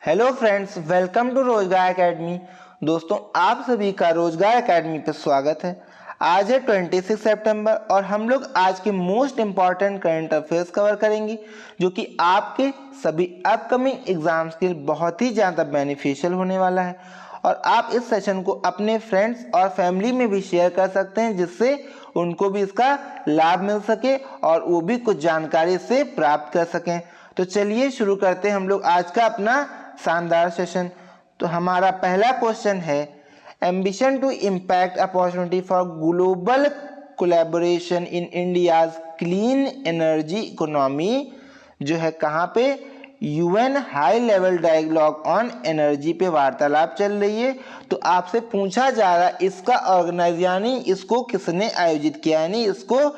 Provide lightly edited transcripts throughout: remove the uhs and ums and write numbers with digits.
Hello friends, welcome to रोजगार academy. दोस्तों, आप सभी का रोजगार एकेडमी पर स्वागत है। आज है 26 सितंबर और हम लोग आज के most important current affairs cover करेंगे, जो कि आपके सभी अपकमिंग एग्जाम्स के लिए बहुत ही ज़्यादा बेनिफिशियल होने वाला है। और आप इस सेशन को अपने फ्रेंड्स और फैमिली में भी शेयर कर सकते हैं, जिससे उनको भी इसका लाभ मिल सके और वो भी कुछ जानकारी से प्राप्त कर सकें। तो चलिए शुरू करते हैं हम लोग आज का अपना शानदार सेशन। तो हमारा पहला क्वेश्चन है, ambition to impact opportunity for global collaboration in India's clean energy economy, जो है कहाँ पे, UN high level dialogue on energy पे वार्तालाप चल रही है। तो आपसे पूछा जा रहा है इसका ऑर्गेनाइज यानी इसको किसने आयोजित किया, यानी इसको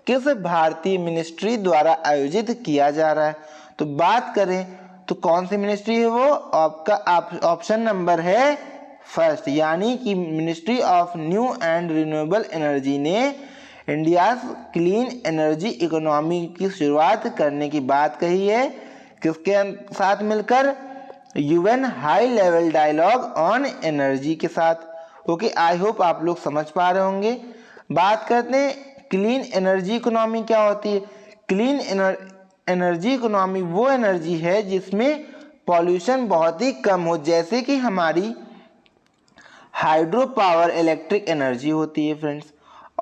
किस भारतीय मिनिस्ट्री द्वारा आयोजित किया जा रहा है। तो बात करें तो कौन सी मिनिस्ट्री है वो, आपका ऑप्शन नंबर है फर्स्ट, यानी कि ministry of new and renewable energy ने इंडिया क्लीन एनर्जी इकोनॉमी की शुरुआत करने की बात कही है। किसके साथ मिलकर, UN high level dialogue on energy के साथ। ओके, आई होप आप लोग समझ पा रहे होंगे। बात करते हैं क्लीन एनर्जी इकोनॉमी क्या होती है। क्लीन एनर्जी इकोनॉमी वो एनर्जी है जिसमें पॉल्यूशन बहुत ही कम हो, जैसे कि हमारी हाइड्रो पावर इलेक्ट्रिक एनर्जी होती है फ्रेंड्स।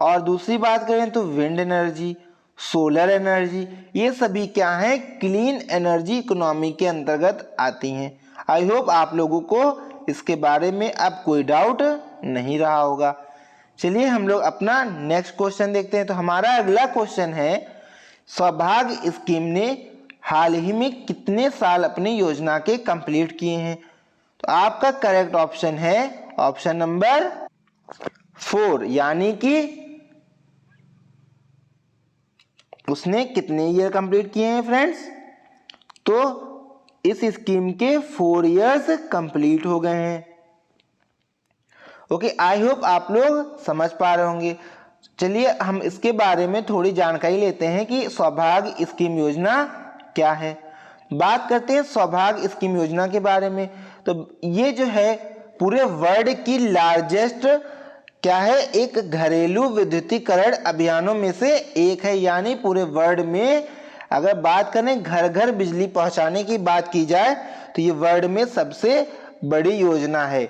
और दूसरी बात करें तो विंड एनर्जी, सोलर एनर्जी, ये सभी क्या हैं, क्लीन एनर्जी इकोनॉमी के अंतर्गत आती हैं। आई होप आप लोगों को इसके बारे में अब कोई डाउट नहीं रहा होगा। चलिए हम लोग अपना नेक्स्ट क्वेश्चन देखते हैं। तो हमारा अगला क्वेश्चन है, सौभाग्य स्कीम ने हाल ही में कितने साल अपनी योजना के कंप्लीट किए हैं। तो आपका करेक्ट ऑप्शन है ऑप्शन नंबर 4, यानी कि उसने कितने ईयर कंप्लीट किए हैं फ्रेंड्स। तो इस स्कीम के 4 इयर्स कंप्लीट हो गए हैं। ओके, आई होप आप लोग समझ पा रहे होंगे। चलिए हम इसके बारे में थोड़ी जानकारी लेते हैं कि सौभाग्य स्कीम योजना क्या है। बात करते हैं सौभाग्य स्कीम योजना के बारे में। तो ये जो है पूरे वर्ल्ड की लार्जेस्ट क्या है, एक घरेलू विद्युतीकरण अभियानों में से एक है। यानी पूरे वर्ल्ड में अगर बात करें घर घर बिजली पहुंचाने की बात की जाए तो ये वर्ल्ड में सबसे बड़ी योजना है।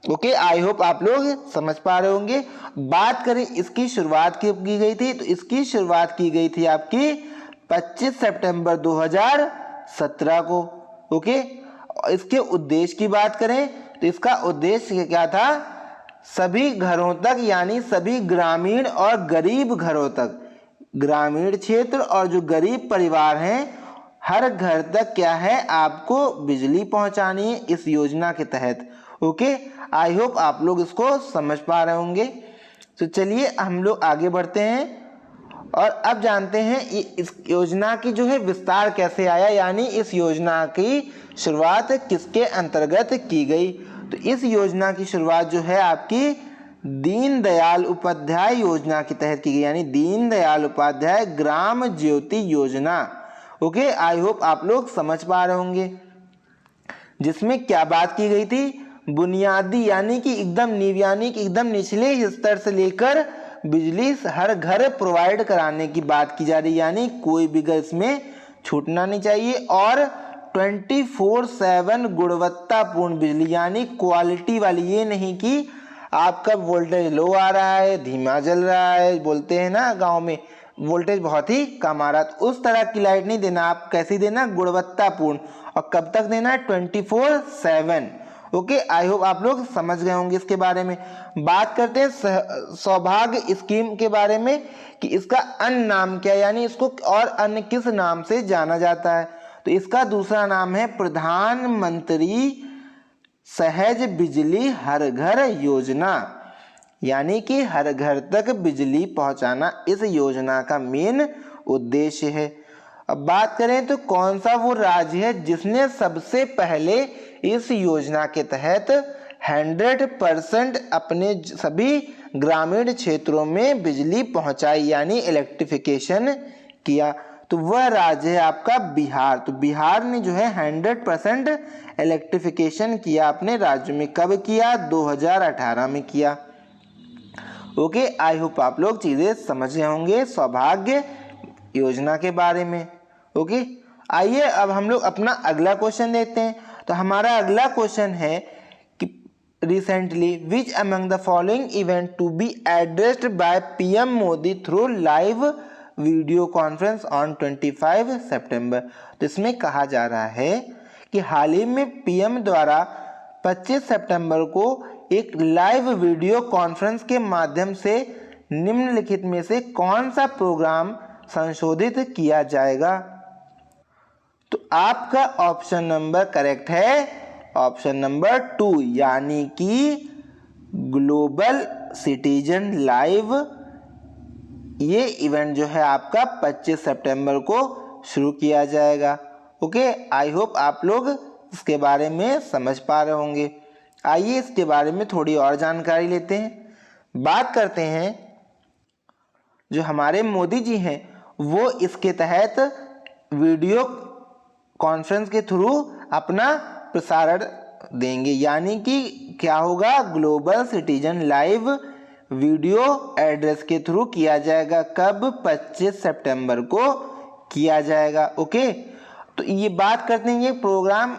ओके, आई होप आप लोग समझ पा रहे होंगे। बात करें इसकी शुरुआत कब की गई थी, तो इसकी शुरुआत की गई थी आपकी 25 सितंबर 2017 को। ओके, इसके उद्देश्य की बात करें तो इसका उद्देश्य क्या था, सभी घरों तक यानी सभी ग्रामीण और गरीब घरों तक, ग्रामीण क्षेत्र और जो गरीब परिवार हैं, हर घर तक क्या है, आपको बिजली पहुंचानी है इस योजना के तहत। ओके, आई होप आप लोग इसको समझ पा रहे होंगे। तो चलिए हम लोग आगे बढ़ते हैं और अब जानते हैं इस योजना की जो है विस्तार कैसे आया, यानी इस योजना की शुरुआत किसके अंतर्गत की गई। तो इस योजना की शुरुआत जो है आपकी दीनदयाल उपाध्याय योजना के तहत की गई, यानी दीनदयाल उपाध्याय ग्राम ज्योति योजना। ओके, आई होप आप लोग समझ पा रहे होंगे। जिसमें क्या बात की गई थी, बुनियादी यानी कि एकदम नींव यानी कि एकदम निचले स्तर से लेकर बिजली हर घर प्रोवाइड कराने की बात की जा रही है, यानी कोई भी घर इसमें छूटना नहीं चाहिए। और 24/7 गुणवत्तापूर्ण बिजली, यानी क्वालिटी वाली, ये नहीं कि आपका वोल्टेज लो आ रहा है, धीमा जल रहा है, बोलते हैं ना गांव में वोल्टेज बहुत ही कम आ रहा है, तो उस तरह की लाइट नहीं देना। आप कैसी देना, गुणवत्तापूर्ण। और कब तक देना है, 24/7। ओके, आई होप आप लोग समझ गए होंगे इसके बारे में। बात करते हैं सौभाग्य स्कीम के बारे में कि इसका अन्य नाम क्या है, यानी इसको और अन्य किस नाम से जाना जाता है। तो इसका दूसरा नाम है प्रधानमंत्री सहज बिजली हर घर योजना, यानी कि हर घर तक बिजली पहुंचाना इस योजना का मेन उद्देश्य है। अब बात करें तो कौन सा वो राज्य है जिसने सबसे पहले इस योजना के तहत 100% अपने सभी ग्रामीण क्षेत्रों में बिजली पहुंचाई, यानी इलेक्ट्रिफिकेशन किया। तो वह राज्य है आपका बिहार। तो बिहार ने जो है 100% इलेक्ट्रिफिकेशन किया अपने राज्य में। कब किया? 2018 में किया। ओके, आई होप आप लोग चीजें समझे होंगे सौभाग्य योजना के बारे में। ओके, आइए अब हम लोग अपना अगला क्वेश्चन देखते हैं। तो हमारा अगला क्वेश्चन है कि recently which among the following event to be addressed by PM Modi through live video conference on 25 सितंबर। तो इसमें कहा जा रहा है कि हाल ही में पीएम द्वारा 25 सितंबर को एक लाइव वीडियो कॉन्फ्रेंस के माध्यम से निम्नलिखित में से कौन सा प्रोग्राम संशोधित किया जाएगा? तो आपका ऑप्शन नंबर करेक्ट है, ऑप्शन नंबर 2, यानी कि ग्लोबल सिटीजन लाइव। ये इवेंट जो है आपका 25 सितंबर को शुरू किया जाएगा। ओके, आई होप आप लोग इसके बारे में समझ पा रहे होंगे। आइए इसके बारे में थोड़ी और जानकारी लेते हैं। बात करते हैं जो हमारे मोदी जी हैं वो इसके तहत वीडियो कॉन्फ्रेंस के थ्रू अपना प्रसारण देंगे, यानी कि क्या होगा? Global citizen live video address के थ्रू किया जाएगा। कब? 25 सितंबर को किया जाएगा। ओके, तो ये बात करते हैं ये प्रोग्राम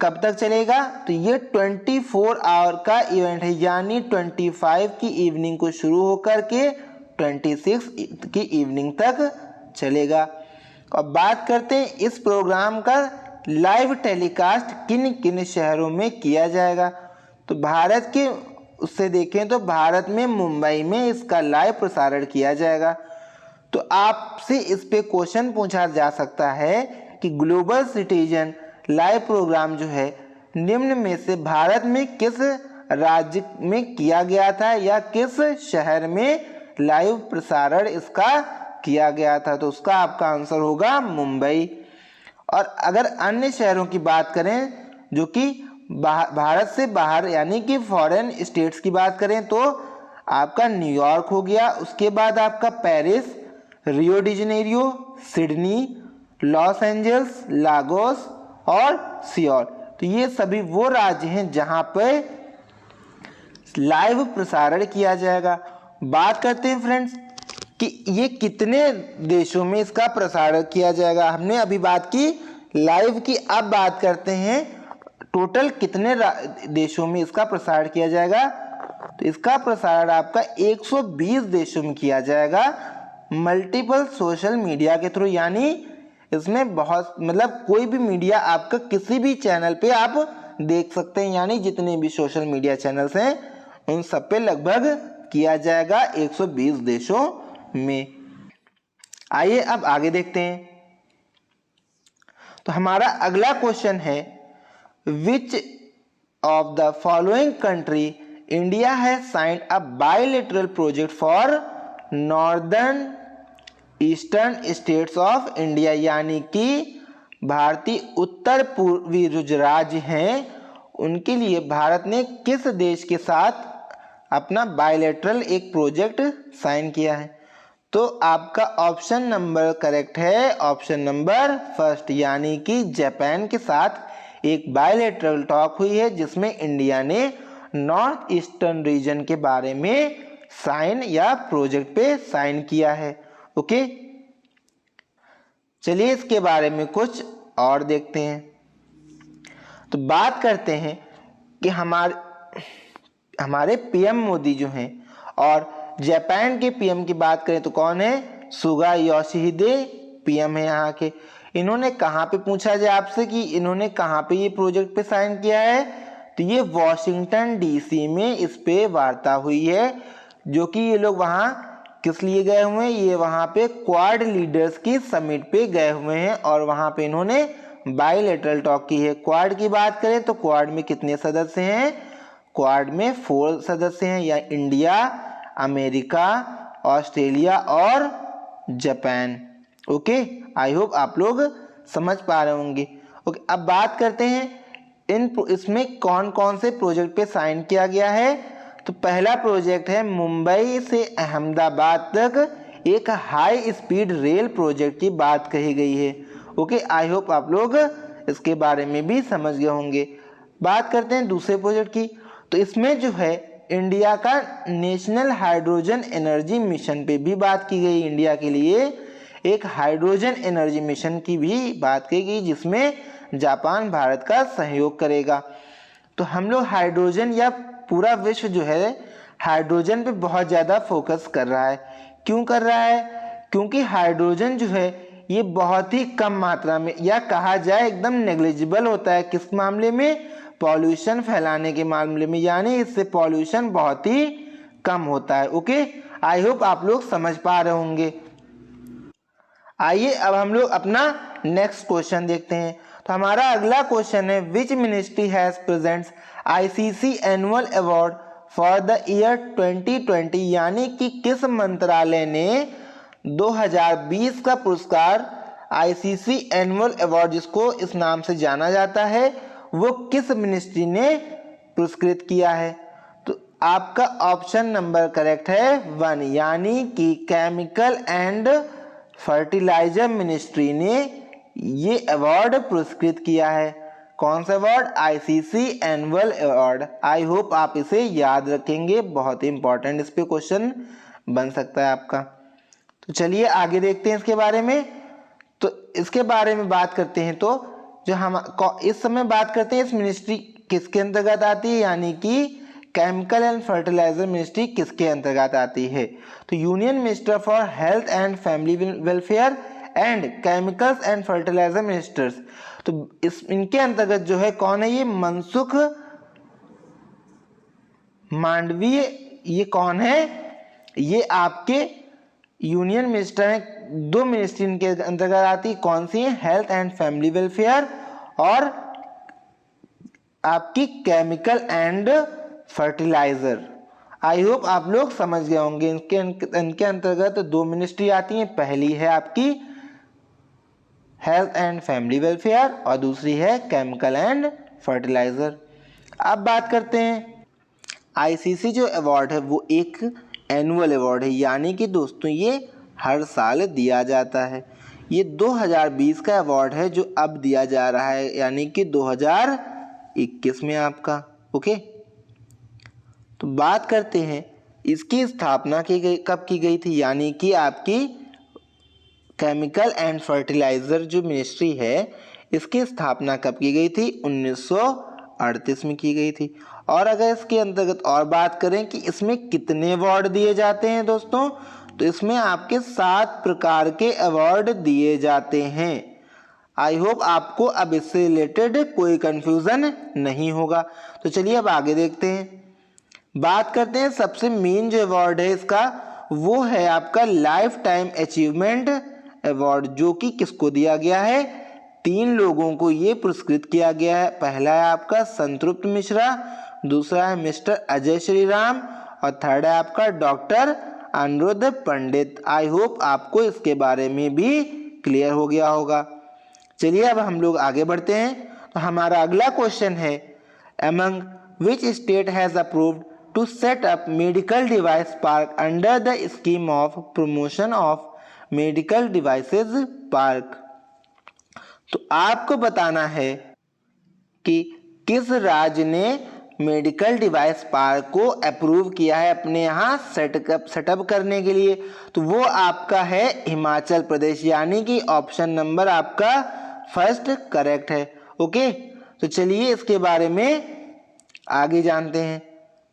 कब तक चलेगा? तो ये 24 आवर का इवेंट है, यानी 25 की इवनिंग को शुरू होकर के 26 की इवनिंग तक चलेगा। अब बात करते हैं इस प्रोग्राम का लाइव टेलीकास्ट किन किन शहरों में किया जाएगा। तो भारत के उससे देखें तो भारत में मुंबई में इसका लाइव प्रसारण किया जाएगा। तो आपसे इस पे क्वेश्चन पूछा जा सकता है कि ग्लोबल सिटीजन लाइव प्रोग्राम जो है निम्न में से भारत में किस राज्य में किया गया था या किस शहर में लाइव प्रसारण इसका किया गया था? तो उसका आपका आंसर होगा मुंबई। और अगर अन्य शहरों की बात करें जो कि भारत से बाहर यानी कि फॉरेन स्टेट्स की बात करें तो आपका न्यूयॉर्क हो गया, उसके बाद आपका Paris, Rio de Janeiro, Sydney, Los Angeles, Lagos और सियोल। तो ये सभी वो राज्य हैं जहां पर लाइव प्रसारण किया जाएगा। बात करते हैं फ्रेंड्स कि ये कितने देशों में इसका प्रसारण किया जाएगा। हमने अभी बात की लाइव की, अब बात करते हैं टोटल कितने देशों में इसका प्रसारण किया जाएगा। तो इसका प्रसारण आपका 120 देशों में किया जाएगा मल्टीपल सोशल मीडिया के थ्रू, यानी इसमें बहुत कोई भी मीडिया आपका किसी भी चैनल पे आप देख सकते हैं, यानी जितने भी सोशल मीडिया चैनल्स हैं उन सब पे लगभग किया जाएगा 120 देशों में। आइए अब आगे देखते हैं। तो हमारा अगला क्वेश्चन है which of the following country India has signed a bilateral project for northern eastern states of India, यानी कि भारतीय उत्तर पूर्वी जो राज्य हैं उनके लिए भारत ने किस देश के साथ अपना बायलैटरल एक प्रोजेक्ट साइन किया है? तो आपका ऑप्शन नंबर करेक्ट है, ऑप्शन नंबर फर्स्ट, यानी कि जापान के साथ एक बायलैटरल टॉक हुई है जिसमें इंडिया ने नॉर्थ ईस्टर्न रीजन के बारे में साइन या प्रोजेक्ट पे साइन किया है। ओके, चलिए इसके बारे में कुछ और देखते हैं। तो बात करते हैं कि हमारे पीएम मोदी जो हैं और जापान के पीएम की बात करें तो कौन है? सुगा योशिहिदे पीएम है यहाँ के। इन्होंने कहाँ पे पूछा जाए आपसे कि इन्होंने कहाँ पे ये प्रोजेक्ट पे साइन किया है? तो ये वॉशिंगटन डीसी में इस पे वार्ता हुई है, जो कि ये लोग वहाँ किस लिए गए हुए हैं? ये वहाँ पे क्वाड लीडर्स की समिट पे गए हुए हैं और वहाँ पे इन्होंने बायलैटरल टॉक की है। क्वाड की बात करें तो क्वाड में कितने सदस्य हैं? क्वाड में 4 सदस्य हैं, या इंडिया, अमेरिका, ऑस्ट्रेलिया और जापान। ओके, आई होप आप लोग समझ पा रहे होंगे। ओके, अब बात करते हैं इसमें कौन कौन से प्रोजेक्ट पे साइन किया गया है। तो पहला प्रोजेक्ट है मुंबई से अहमदाबाद तक एक हाई स्पीड रेल प्रोजेक्ट की बात कही गई है। ओके, आई होप आप लोग इसके बारे में भी समझ गए होंगे। बात करते हैं दूसरे प्रोजेक्ट की। तो इसमें जो है इंडिया का नेशनल हाइड्रोजन एनर्जी मिशन पे भी बात की गई। इंडिया के लिए एक हाइड्रोजन एनर्जी मिशन की भी बात की गई जिसमें जापान भारत का सहयोग करेगा। तो हम लोग हाइड्रोजन या पूरा विश्व जो है हाइड्रोजन पे बहुत ज़्यादा फोकस कर रहा है। क्यों कर रहा है? क्योंकि हाइड्रोजन जो है ये बहुत ही कम मात्रा में या कहा जाए एकदम नेग्लिजिबल होता है। किस मामले में? पॉल्यूशन फैलाने के मामले में, यानी इससे पॉल्यूशन बहुत ही कम होता है। ओके, आई होप आप लोग समझ पा रहे होंगे। आइए अब हम लोग अपना नेक्स्ट क्वेश्चन देखते हैं। तो हमारा अगला क्वेश्चन है, which ministry has presents ICC annual award for the year 2020, यानी कि किस मंत्रालय ने 2020 का पुरस्कार आईसीसी एनुअल अवार्ड जिसको इस नाम से जाना जाता है वो किस मिनिस्ट्री ने पुरस्कृत किया है? तो आपका ऑप्शन नंबर करेक्ट है 1, यानी कि केमिकल एंड फर्टिलाइजर मिनिस्ट्री ने ये अवार्ड पुरस्कृत किया है। कौन सा अवार्ड? ICC annual award. आई होप आप इसे याद रखेंगे, बहुत ही इंपॉर्टेंट इस पे क्वेश्चन बन सकता है आपका। तो चलिए आगे देखते हैं इसके बारे में। तो इसके बारे में बात करते हैं तो जो हम इस समय बात करते हैं इस मिनिस्ट्री किसके अंतर्गत आती है, यानी कि केमिकल एंड फर्टिलाइजर मिनिस्ट्री किसके अंतर्गत आती है? तो union minister for health and family welfare and chemicals and fertilizer ministers. तो इनके अंतर्गत जो है कौन है? ये मनसुख मांडवीय। ये कौन है? ये आपके यूनियन मिनिस्टर हैं। 2 मिनिस्ट्री इनके अंतर्गत आती है। कौन सी है? हेल्थ एंड फैमिली वेलफेयर और आपकी chemical and fertilizer. I hope आप लोग समझ गए होंगे। इनके अंतर्गत 2 मिनिस्ट्री आती हैं। पहली है आपकी हेल्थ एंड फैमिली वेलफेयर और दूसरी है केमिकल एंड फर्टिलाइजर। अब बात करते हैं आईसीसी जो अवार्ड है वो एक एनुअल अवार्ड है, यानी कि दोस्तों ये हर साल दिया जाता है। ये 2020 का अवार्ड है जो अब दिया जा रहा है, यानी कि 2021 में आपका। ओके, तो बात करते हैं इसकी स्थापना कब की गई थी, यानी कि आपकी केमिकल एंड फर्टिलाइजर जो मिनिस्ट्री है इसकी स्थापना कब की गई थी? 1938 में की गई थी। और अगर इसके अंतर्गत और बात करें कि इसमें कितने अवार्ड दिए जाते हैं दोस्तों, तो इसमें आपके 7 प्रकार के अवार्ड दिए जाते हैं। आई होप आपको अब इससे रिलेटेड कोई कंफ्यूजन नहीं होगा। तो चलिए अब आगे देखते हैं। बात करते हैं सबसे मेन जो अवार्ड है इसका वो है आपका लाइफ टाइम अचीवमेंट अवार्ड, जो कि किसको दिया गया है? 3 लोगों को ये पुरस्कृत किया गया है। पहला है आपका संतृप्त मिश्रा, दूसरा है मिस्टर अजय श्रीराम और थर्ड है आपका doctor Anirudh Pandit. I hope आपको इसके बारे में भी क्लियर हो गया होगा। चलिए अब हम लोग आगे बढ़ते हैं। तो हमारा अगला क्वेश्चन है, among which state has approved to set up medical device park under the scheme of promotion of medical devices park. तो आपको बताना है कि किस राज्य ने मेडिकल डिवाइस पार्क को अप्रूव किया है अपने यहाँ सेटअप करने के लिए। तो वो आपका है हिमाचल प्रदेश, यानी कि ऑप्शन नंबर आपका फर्स्ट करेक्ट है। ओके, तो चलिए इसके बारे में आगे जानते हैं।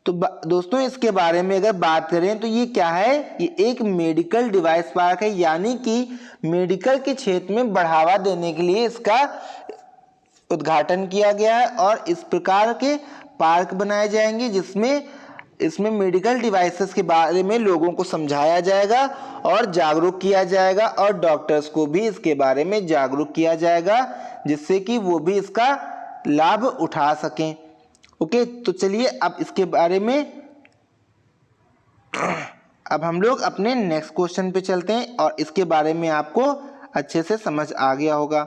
तो दोस्तों इसके बारे में अगर बात करें तो ये क्या है? ये एक मेडिकल डिवाइस पार्क है, यानी कि मेडिकल के क्षेत्र में बढ़ावा देने के लिए इसका उद्घाटन किया गया है और इस प्रकार के पार्क बनाए जाएंगे जिसमें इसमें मेडिकल डिवाइसेस के बारे में लोगों को समझाया जाएगा और जागरूक किया जाएगा और डॉक्टर्स को भी इसके बारे में जागरूक किया जाएगा जिससे कि वो भी इसका लाभ उठा सकें। ओके, तो चलिए अब इसके बारे में अब हम लोग अपने नेक्स्ट क्वेश्चन पे चलते हैं और इसके बारे में आपको अच्छे से समझ आ गया होगा।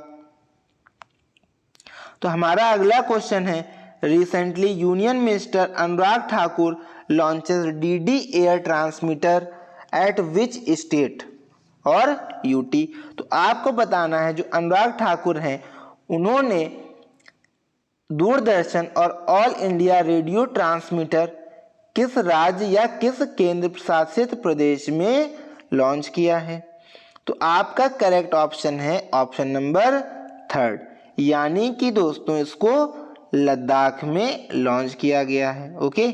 तो हमारा अगला क्वेश्चन है, recently union minister Anurag Thakur launches DD air transmitter eight which state. और यूटी। तो आपको बताना है जो अनुराग ठाकुर हैं उन्होंने दूरदर्शन और ऑल इंडिया रेडियो ट्रांसमीटर किस राज्य या किस केंद्र शासित प्रदेश में लॉन्च किया है। तो आपका करेक्ट ऑप्शन है ऑप्शन नंबर 3, यानी कि दोस्तों इसको लद्दाख में लॉन्च किया गया है। ओके,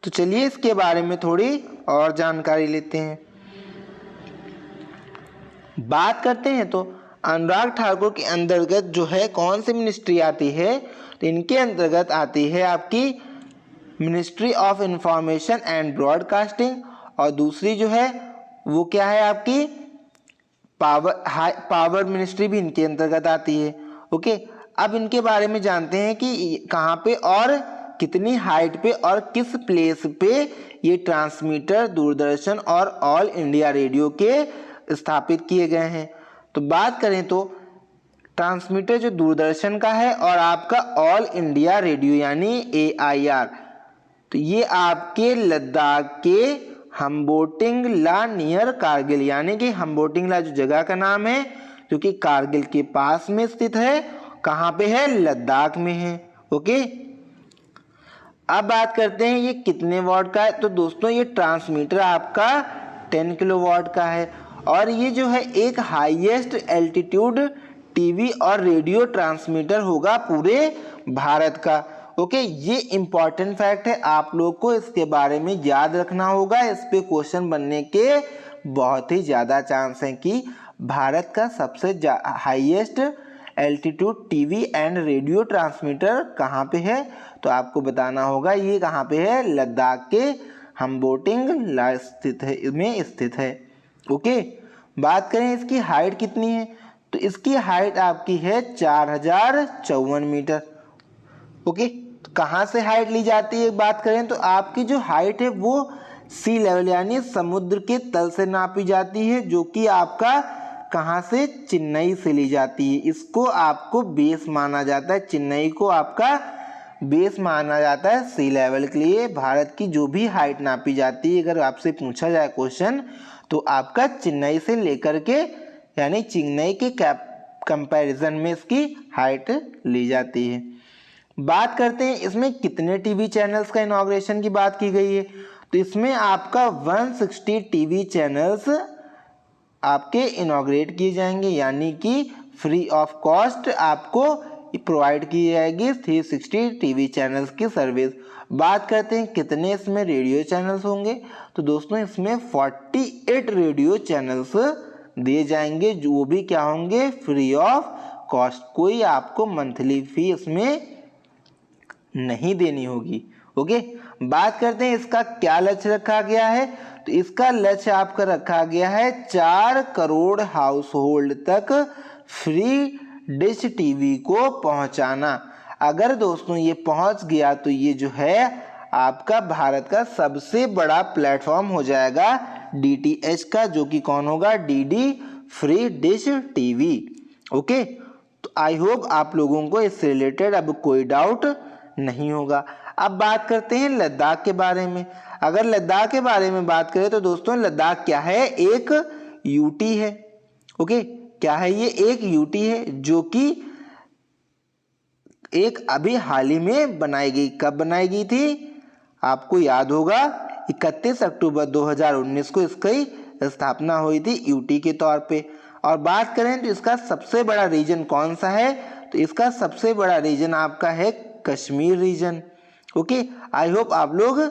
तो चलिए इसके बारे में थोड़ी और जानकारी लेते हैं। बात करते हैं तो अनुराग ठाकुर के अंतर्गत जो है कौन सी मिनिस्ट्री आती है, तो इनके अंतर्गत आती है आपकी ministry of information and broadcasting, और दूसरी जो है वो क्या है आपकी पावर मिनिस्ट्री भी इनके अंतर्गत आती है। ओके, अब इनके बारे में जानते हैं कि कहाँ पे और कितनी हाइट पे और किस प्लेस पे ये ट्रांसमीटर दूरदर्शन और ऑल इंडिया रेडियो के स्थापित किए गए हैं। तो बात करें तो ट्रांसमीटर जो दूरदर्शन का है और आपका ऑल इंडिया रेडियो यानी AIR, तो ये आपके लद्दाख के हम्बोटिंगला नियर कारगिल, यानी कि हम्बोटिंगला जो जगह का नाम है जो कि कारगिल के पास में स्थित है, कहाँ पे है, लद्दाख में है। ओके, अब बात करते हैं ये कितने वॉट का है। तो दोस्तों ये ट्रांसमीटर आपका 10 किलोवाट का है और ये जो है एक हाईएस्ट एल्टीट्यूड टीवी और रेडियो ट्रांसमीटर होगा पूरे भारत का। ओके, ये इंपॉर्टेंट फैक्ट है, आप लोग को इसके बारे में याद रखना होगा। इस पे क्वेश्चन बनने के बहुत ही ज़्यादा चांस हैं कि भारत का सबसे highest altitude TV and radio transmitter कहाँ पे है, तो आपको बताना होगा ये कहाँ पे है, लद्दाख के हम्बोटिंगला स्थित है। ओके, बात करें इसकी हाइट कितनी है, तो इसकी हाइट आपकी है 4054 मीटर। ओके, तो कहाँ से हाइट ली जाती है बात करें तो आपकी जो हाइट है वो सी लेवल यानी समुद्र के तल से नापी जाती है, जो कि आपका कहाँ से, चेन्नई से ली जाती है। इसको आपको बेस माना जाता है, चेन्नई को आपका बेस माना जाता है सी लेवल के लिए। भारत की जो भी हाइट नापी जाती है अगर आपसे पूछा जाए क्वेश्चन, तो आपका चेन्नई से लेकर के यानी चेन्नई के कंपैरिजन में इसकी हाइट ली जाती है। बात करते हैं इसमें कितने टीवी चैनल्स का इनॉग्रेशन की बात की गई है, तो इसमें आपका 160 टीवी चैनल्स आपके इनॉग्रेट किए जाएंगे, यानी कि फ्री ऑफ कॉस्ट आपको प्रोवाइड की जाएगी 360 टीवी चैनल्स की सर्विस। बात करते हैं कितने इसमें रेडियो चैनल्स होंगे, तो दोस्तों इसमें 48 रेडियो चैनल्स दिए जाएंगे, जो वो भी क्या होंगे, फ्री ऑफ कॉस्ट, कोई आपको मंथली फी इसमें नहीं देनी होगी। ओके, बात करते हैं इसका क्या लक्ष्य रखा गया है, तो इसका लक्ष्य आपका रखा गया है 4 करोड़ हाउस होल्ड तक फ्री डिश टीवी को पहुंचाना। अगर दोस्तों ये पहुंच गया तो ये जो है आपका भारत का सबसे बड़ा प्लेटफॉर्म हो जाएगा DTH का, जो कि कौन होगा, DD free dish TV. Okay, तो आई होप आप लोगों को इससे रिलेटेड अब कोई डाउट नहीं होगा। अब बात करते हैं लद्दाख के बारे में। अगर लद्दाख के बारे में बात करें तो दोस्तों लद्दाख क्या है, एक यूटी है। ओके, क्या है ये, एक यूटी है जो कि एक अभी हाल ही में बनाई गई। कब बनाई गई थी, आपको याद होगा 31 अक्टूबर 2019 को इसकी स्थापना हुई थी यूटी के तौर पे। और बात करें तो इसका सबसे बड़ा रीजन कौन सा है, तो इसका सबसे बड़ा रीजन आपका है Kashmir region. Okay, I hope आप लोग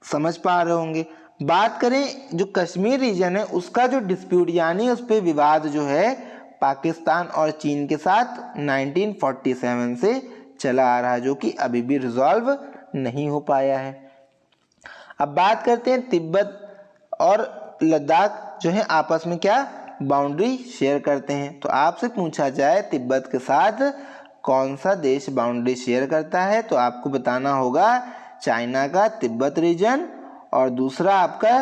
समझ पा रहे होंगे। बात करें जो कश्मीर रीजन है उसका जो डिस्प्यूट यानी उस पर विवाद जो है पाकिस्तान और चीन के साथ 1947 से चला आ रहा है, जो कि अभी भी रिजॉल्व नहीं हो पाया है। अब बात करते हैं तिब्बत और लद्दाख जो है आपस में क्या बाउंड्री शेयर करते हैं। तो आपसे पूछा जाए तिब्बत के साथ कौन सा देश बाउंड्री शेयर करता है, तो आपको बताना होगा चाइना का तिब्बत रीजन और दूसरा आपका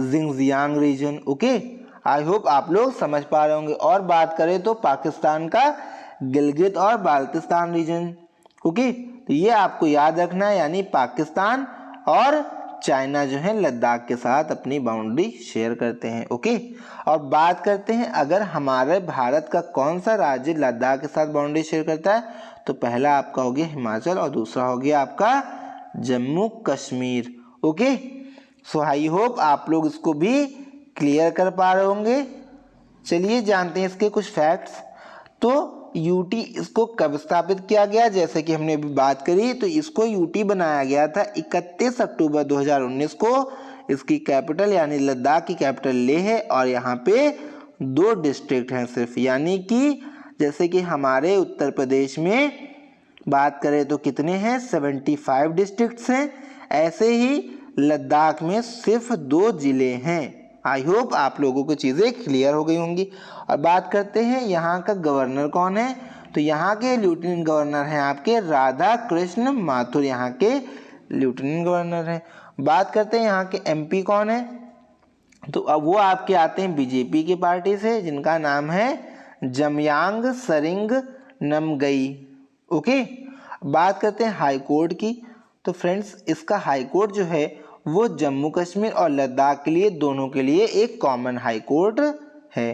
Xinjiang region. Okay, I hope आप लोग समझ पा रहे होंगे। और बात करें तो पाकिस्तान का गिलगित और बाल्टिस्तान रीजन। ओके, तो ये आपको याद रखना है, यानी पाकिस्तान और चाइना जो है लद्दाख के साथ अपनी बाउंड्री शेयर करते हैं। ओके, और बात करते हैं अगर हमारे भारत का कौन सा राज्य लद्दाख के साथ बाउंड्री शेयर करता है, तो पहला आपका हो गया हिमाचल और दूसरा हो गया आपका जम्मू कश्मीर। ओके, सो आई होप आप लोग इसको भी क्लियर कर पा रहे होंगे। चलिए जानते हैं इसके कुछ फैक्ट्स। तो यूटी इसको कब स्थापित किया गया, जैसे कि हमने अभी बात करी, तो इसको यूटी बनाया गया था 31 अक्टूबर 2019 को। इसकी कैपिटल यानी लद्दाख की कैपिटल लेह है और यहाँ पे 2 डिस्ट्रिक्ट हैं सिर्फ, यानी कि जैसे कि हमारे उत्तर प्रदेश में बात करें तो कितने हैं 75 डिस्ट्रिक्ट्स हैं, ऐसे ही लद्दाख में सिर्फ 2 जिले हैं। आई होप आप लोगों को चीज़ें क्लियर हो गई होंगी। और बात करते हैं यहाँ का गवर्नर कौन है, तो यहाँ के लेफ्टिनेंट गवर्नर हैं आपके राधा कृष्ण माथुर, यहाँ के लेफ्टिनेंट गवर्नर हैं। बात करते हैं यहाँ के एमपी कौन है, तो अब वो आपके आते हैं बीजेपी की पार्टी से, जिनका नाम है जमयांग सरिंग नमगई। ओके, बात करते हैं हाई कोर्ट की, तो फ्रेंड्स इसका हाई कोर्ट जो है वो जम्मू कश्मीर और लद्दाख के लिए दोनों के लिए एक कॉमन हाई कोर्ट है।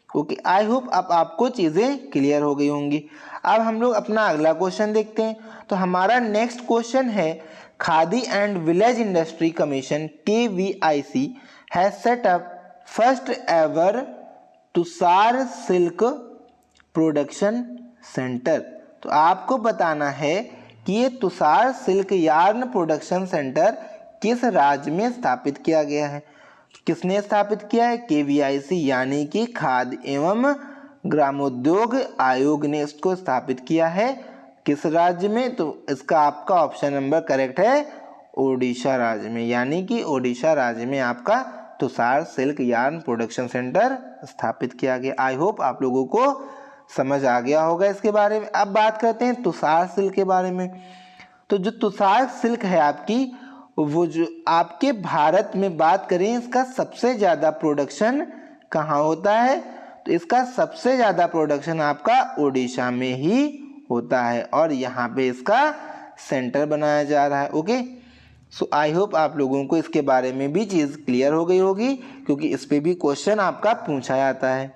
ओके, आई होप अब आपको चीज़ें क्लियर हो गई होंगी। अब हम लोग अपना अगला क्वेश्चन देखते हैं। तो हमारा नेक्स्ट क्वेश्चन है, khadi and village industry commission KVIC has set up first ever Tushar silk production centre. तो आपको बताना है कि ये Tushar silk yarn production centre किस राज्य में स्थापित किया गया है। किसने स्थापित किया है, KVIC यानी कि खाद्य एवं ग्रामोद्योग आयोग ने इसको स्थापित किया है। किस राज्य में, तो इसका आपका ऑप्शन नंबर करेक्ट है ओडिशा राज्य में, यानी कि ओडिशा राज्य में आपका Tushar silk yarn production centre स्थापित किया गया। आई होप आप लोगों को समझ आ गया होगा इसके बारे में। अब बात करते हैं तुषार सिल्क के बारे में। तो जो तुषार सिल्क है आपकी, वो जो आपके भारत में बात करें इसका सबसे ज़्यादा प्रोडक्शन कहाँ होता है, तो इसका सबसे ज़्यादा प्रोडक्शन आपका ओडिशा में ही होता है और यहाँ पे इसका सेंटर बनाया जा रहा है। ओके, सो आई होप आप लोगों को इसके बारे में भी चीज़ क्लियर हो गई होगी, क्योंकि इस पे भी क्वेश्चन आपका पूछा जाता है।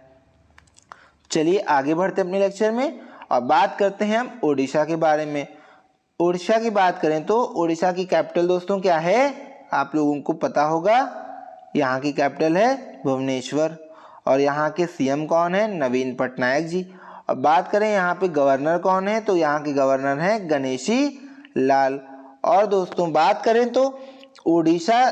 चलिए आगे बढ़ते हैं अपने लेक्चर में और बात करते हैं हम ओडिशा के बारे में। ओडिशा की बात करें तो ओडिशा की कैपिटल दोस्तों क्या है, आप लोगों को पता होगा, यहाँ की कैपिटल है भुवनेश्वर और यहाँ के CM कौन है, नवीन पटनायक जी। और बात करें यहाँ पे गवर्नर कौन है, तो यहाँ के गवर्नर हैं गणेशी लाल। और दोस्तों बात करें तो ओडिशा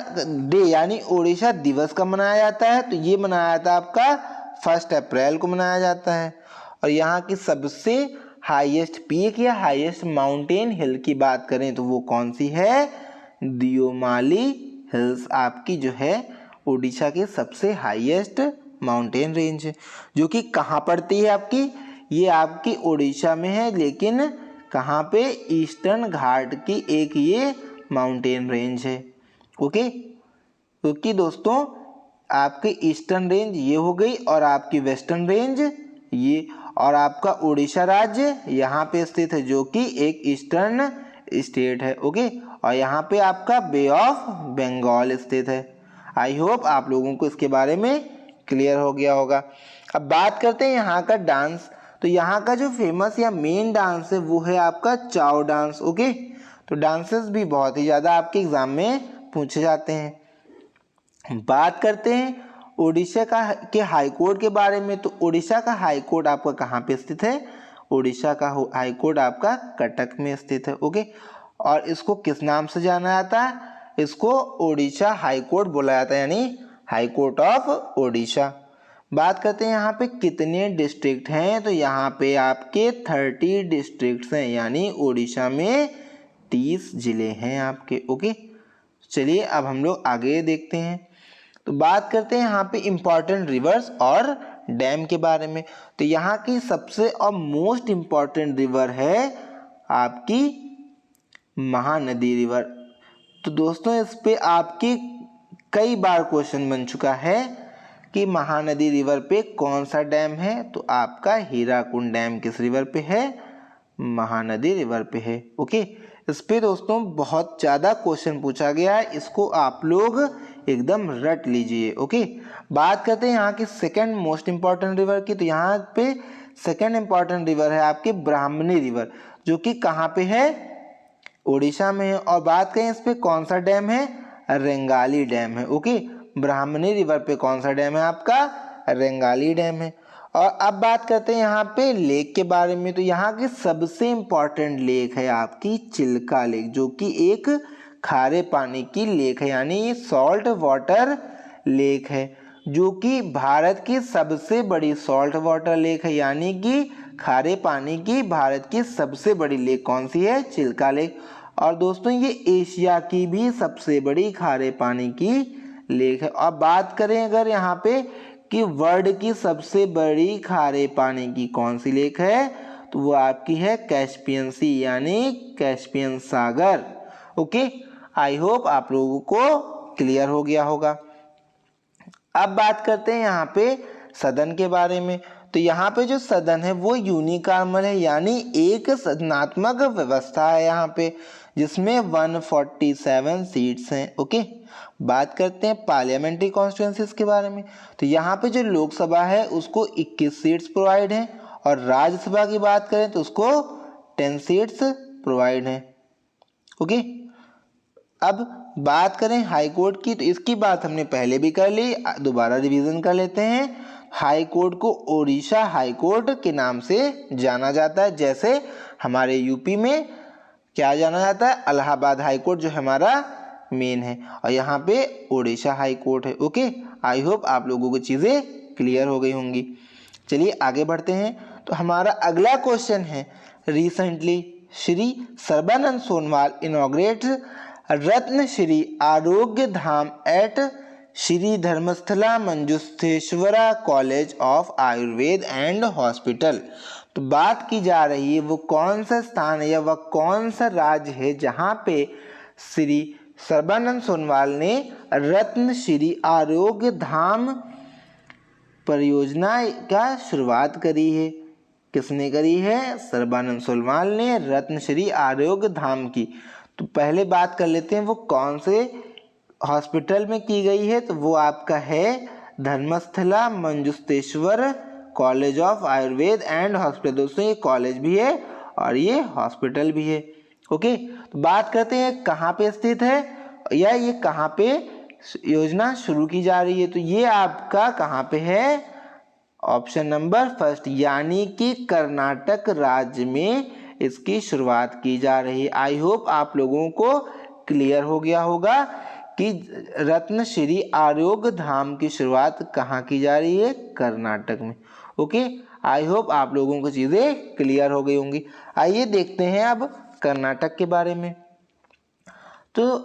डे यानी ओडिशा दिवस कब मनाया जाता है, तो ये मनाया जाता है आपका 1 अप्रैल को मनाया जाता है। और यहाँ की सबसे हाईएस्ट पीक या हाईएस्ट माउंटेन हिल की बात करें तो वो कौन सी है, दियोमाली हिल्स आपकी जो है ओडिशा की सबसे हाईएस्ट माउंटेन रेंज है, जो कि कहाँ पड़ती है आपकी, ये आपकी ओडिशा में है, लेकिन कहाँ पे, ईस्टर्न घाट की एक ये माउंटेन रेंज है। ओके, क्योंकि दोस्तों आपकी ईस्टर्न रेंज ये हो गई और आपकी वेस्टर्न रेंज ये, और आपका उड़ीसा राज्य यहाँ पे स्थित है जो कि एक ईस्टर्न स्टेट है। ओके, और यहाँ पे आपका बे ऑफ बंगाल स्थित है। आई होप आप लोगों को इसके बारे में क्लियर हो गया होगा। अब बात करते हैं यहाँ का डांस। तो यहाँ का जो फेमस या मेन डांस है वो है आपका चाओ डांस। ओके, तो डांसेस भी बहुत ही ज़्यादा आपके एग्जाम में पूछे जाते हैं। बात करते हैं ओडिशा के हाई कोर्ट के बारे में। तो ओडिशा का हाई कोर्ट आपका कहाँ पे स्थित है, ओडिशा का हाई कोर्ट आपका कटक में स्थित है। ओके, और इसको किस नाम से जाना जाता है, इसको ओडिशा हाई कोर्ट बोला जाता है, यानी हाई कोर्ट ऑफ ओडिशा। बात करते हैं यहाँ पे कितने डिस्ट्रिक्ट हैं, तो यहाँ पे आपके 30 डिस्ट्रिक्ट्स हैं, यानी ओडिशा में 30 जिले हैं आपके। ओके, चलिए अब हम लोग आगे देखते हैं। तो बात करते हैं यहाँ पे इम्पॉर्टेंट रिवर्स और डैम के बारे में। तो यहाँ की सबसे और मोस्ट इम्पॉर्टेंट रिवर है आपकी महानदी रिवर। तो दोस्तों इस पे आपकी कई बार क्वेश्चन बन चुका है कि महानदी रिवर पे कौन सा डैम है, तो आपका हीराकुंड डैम किस रिवर पे है, महानदी रिवर पे है। ओके, इस पे दोस्तों बहुत ज़्यादा क्वेश्चन पूछा गया है, इसको आप लोग एकदम रट लीजिए। ओके, बात करते हैं यहाँ की सेकंड मोस्ट इम्पॉर्टेंट रिवर की। तो यहाँ पे सेकंड इम्पॉर्टेंट रिवर है आपकी ब्राह्मणी रिवर, जो कि कहाँ पे है, उड़ीसा में है। और बात करें इस पे कौन सा डैम है, रेंगाली डैम है। ओके, ब्राह्मणी रिवर पे कौन सा डैम है आपका, रेंगाली डैम है। और अब बात करते हैं यहाँ पे लेक के बारे में। तो यहाँ की सबसे इम्पॉर्टेंट लेक है आपकी चिल्का लेक, जो कि एक खारे पानी की लेक है, यानी ये सॉल्ट वाटर लेक है, जो कि भारत की सबसे बड़ी सॉल्ट वाटर लेक है, यानी कि खारे पानी की भारत की सबसे बड़ी लेक कौन सी है, चिल्का लेक। और दोस्तों ये एशिया की भी सबसे बड़ी खारे पानी की लेक है। और बात करें अगर यहाँ पे कि वर्ल्ड की सबसे बड़ी खारे पानी की कौन सी लेक है, तो वो आपकी है कैस्पियन सी, यानी Caspian Sagar. Okay, I hope आप लोगों को क्लियर हो गया होगा। अब बात करते हैं यहाँ पे सदन के बारे में। तो यहाँ पे जो सदन है वो यूनिकार्मल है, यानी एक सदनात्मक व्यवस्था है यहाँ पे, जिसमें 147 सीट्स हैं। ओके, बात करते हैं पार्लियामेंट्री कॉन्स्टिट्यूंसीज के बारे में। तो यहाँ पे जो लोकसभा है उसको 21 सीट्स प्रोवाइड हैं, और राज्यसभा की बात करें तो उसको 10 सीट्स प्रोवाइड हैं। ओके, अब बात करें हाई कोर्ट की, तो इसकी बात हमने पहले भी कर ली, दोबारा रिवीजन कर लेते हैं। हाई कोर्ट को ओडिशा हाई कोर्ट के नाम से जाना जाता है, जैसे हमारे यूपी में क्या जाना जाता है, इलाहाबाद हाई कोर्ट जो हमारा मेन है, और यहाँ पे ओडिशा हाई कोर्ट है। ओके, आई होप आप लोगों को चीज़ें क्लियर हो गई होंगी। चलिए आगे बढ़ते हैं। तो हमारा अगला क्वेश्चन है, recently Shri Sarbananda Sonowal inaugurate Ratna Shri Arogya Dham at Shri Dharmasthala Manjunatheshwara college of Ayurveda and hospital. तो बात की जा रही है वो कौन सा स्थान है या वह कौन सा राज्य है जहाँ पे श्री सर्बानंद सोनोवाल ने रत्न श्री आरोग्य धाम परियोजना का शुरुआत करी है। किसने करी है, सर्बानंद सोनोवाल ने रत्न श्री आरोग्य धाम की। तो पहले बात कर लेते हैं वो कौन से हॉस्पिटल में की गई है, तो वो आपका है Dharmasthala Manjunatheshwara college of Ayurveda and hospital. दोस्तों ये कॉलेज भी है और ये हॉस्पिटल भी है। ओके, तो बात करते हैं कहाँ पे स्थित है या ये कहाँ पे योजना शुरू की जा रही है। तो ये आपका कहाँ पे है, ऑप्शन नंबर फर्स्ट, यानी कि कर्नाटक राज्य में इसकी शुरुआत की जा रही है। आई होप आप लोगों को क्लियर हो गया होगा कि रत्न श्री आरोग्य धाम की शुरुआत कहाँ की जा रही है, कर्नाटक में। ओके, आई होप आप लोगों को चीज़ें क्लियर हो गई होंगी। आइए देखते हैं अब कर्नाटक के बारे में। तो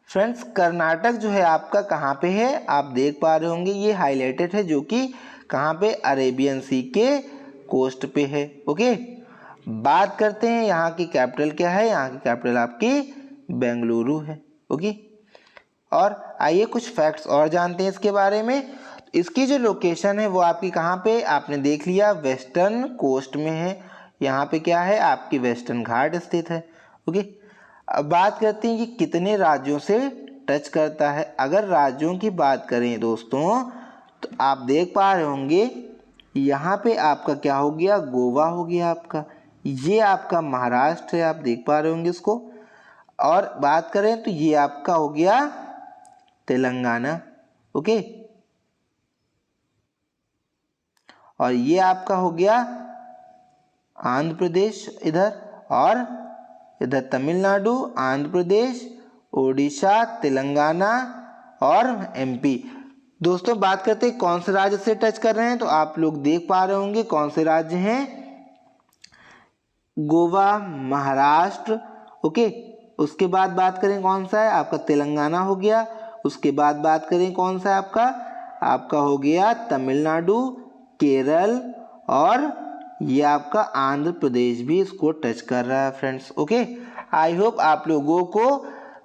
फ्रेंड्स कर्नाटक जो है आपका कहाँ पे है, आप देख पा रहे होंगे ये हाईलाइटेड है, जो कि कहाँ पे, अरेबियन सी के कोस्ट पे है। ओके, बात करते हैं यहाँ की कैपिटल क्या है, यहाँ की कैपिटल आपकी बेंगलुरु है। ओके, और आइए कुछ फैक्ट्स और जानते हैं इसके बारे में। इसकी जो लोकेशन है वो आपकी कहाँ पे, आपने देख लिया वेस्टर्न कोस्ट में है। यहाँ पे क्या है, आपकी वेस्टर्न घाट स्थित है। ओके, अब बात करते हैं कि कितने राज्यों से टच करता है। अगर राज्यों की बात करें दोस्तों, तो आप देख पा रहे होंगे यहाँ पे आपका क्या हो गया, गोवा हो गया आपका, ये आपका महाराष्ट्र है, आप देख पा रहे होंगे इसको। और बात करें तो ये आपका हो गया तेलंगाना। ओके, और ये आपका हो गया आंध्र प्रदेश इधर, और इधर तमिलनाडु, आंध्र प्रदेश, ओडिशा, तेलंगाना और एमपी। दोस्तों बात करते हैं कौन से राज्य से टच कर रहे हैं, तो आप लोग देख पा रहे होंगे कौन से राज्य हैं, गोवा, महाराष्ट्र। ओके, उसके बाद बात करें कौन सा है आपका, तेलंगाना हो गया। उसके बाद बात करें कौन सा है आपका हो गया तमिलनाडु, केरल, और ये आपका आंध्र प्रदेश भी इसको टच कर रहा है फ्रेंड्स। ओके, आई होप आप लोगों को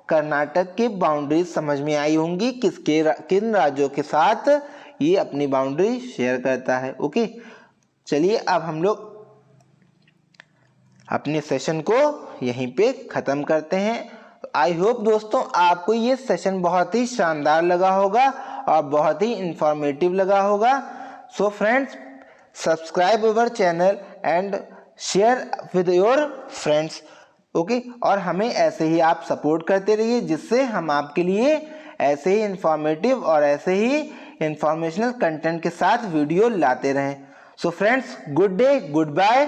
कर्नाटक के बाउंड्रीज समझ में आई होंगी, किन राज्यों के साथ ये अपनी बाउंड्री शेयर करता है। ओके, चलिए अब हम लोग अपने सेशन को यहीं पे ख़त्म करते हैं। आई होप दोस्तों आपको ये सेशन बहुत ही शानदार लगा होगा और बहुत ही इंफॉर्मेटिव लगा होगा। So friends, subscribe our channel and share with your friends. Okay, और हमें ऐसे ही आप सपोर्ट करते रहिए, जिससे हम आपके लिए ऐसे ही इंफॉर्मेटिव और ऐसे ही इंफॉर्मेशनल कंटेंट के साथ वीडियो लाते रहें। So friends, good day, good bye.